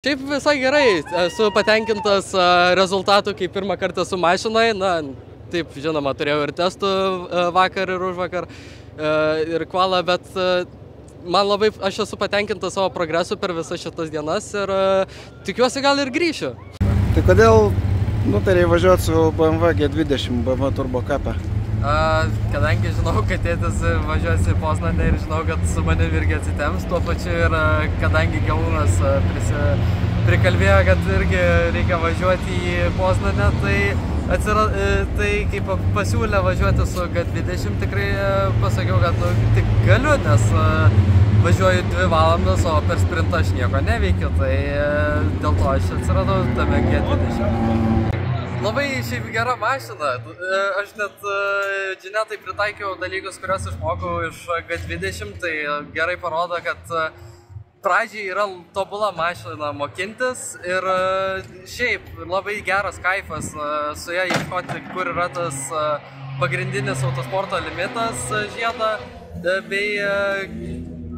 Šiaip visai gerai, esu patenkintas rezultatu, kai pirmą kartą su mašinai. Na, taip, žinoma, turėjau ir testų vakar ir užvakar ir kvalą, bet aš esu patenkintas savo progresu per visas šitas dienas ir tikiuosi gal ir grįšiu. Tai kodėl nutarėjai važiuoti su BMW G20, BMW Turbo Cup? Kadangi žinau, kad tėtis važiuosi į Poznanę ir žinau, kad su manim irgi atsitems, tuo pačiu ir kadangi Gelūnas prikalbėjo, kad irgi reikia važiuoti į Poznanę, tai kaip pasiūlė važiuoti su G20, tikrai pasakiau, kad tik galiu, nes važiuoju 2 valandas, o per sprintą aš nieko neveikiu, tai dėl to aš atsiradau tame G20. Labai šiaip gera mašina. Aš net Džinetai pritaikiau dalykus, kuriuos išmokau iš G20, tai gerai parodo, kad pradžiai yra tobula mašina mokintis ir šiaip labai geras kaifas su ją ieškoti, kur yra tas pagrindinis autosporto limitas žiedą, bei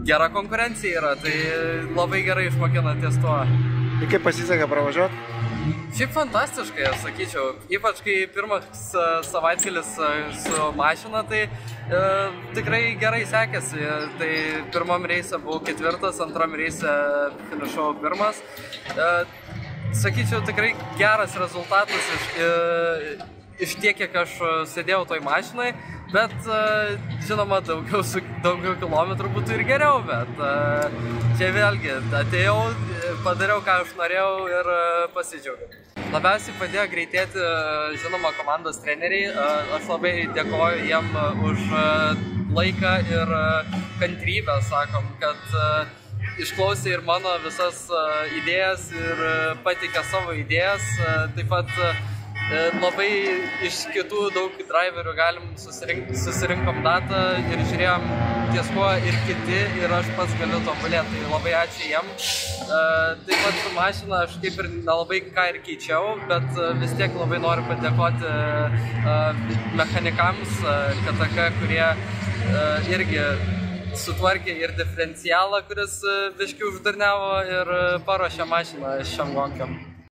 gera konkurencija yra, tai labai gerai išmokina ties tuo. Ir kaip pasiseka pravažiuoti? Šiaip fantastiškai, aš sakyčiau, ypač kai pirmas savaitgalis su mašina, tai tikrai gerai sekėsi. Tai pirmam reise buvau 4, antram reise finišavau 1. Sakyčiau, tikrai geras rezultatas iš tiek, kiek aš sėdėjau toj mašinai, bet žinoma, daugiau kilometrų būtų ir geriau, bet čia vėlgi atėjau, padariau, ką aš norėjau ir pasidžiaugiau. Labiausiai padėjo greitėti, žinoma, komandos treneriai. Aš labai dėkoju jiem už laiką ir kantrybę, sakom, kad išklausė ir mano visas idėjas ir pateikė savo idėjas. Taip pat labai iš kitų daug driverių susirinkom datą ir žiūrėjom ties kuo ir kiti ir aš pats galiu tobulėti. Tai labai ačiū jiem. Taip pat su mašina aš kaip ir nelabai ką ir keičiau, bet vis tiek labai noriu padėkoti mechanikams KTK, kurie irgi sutvarkė ir diferencialą, kuris biškį uždarniavo ir paruošė mašiną šiam gonkiam.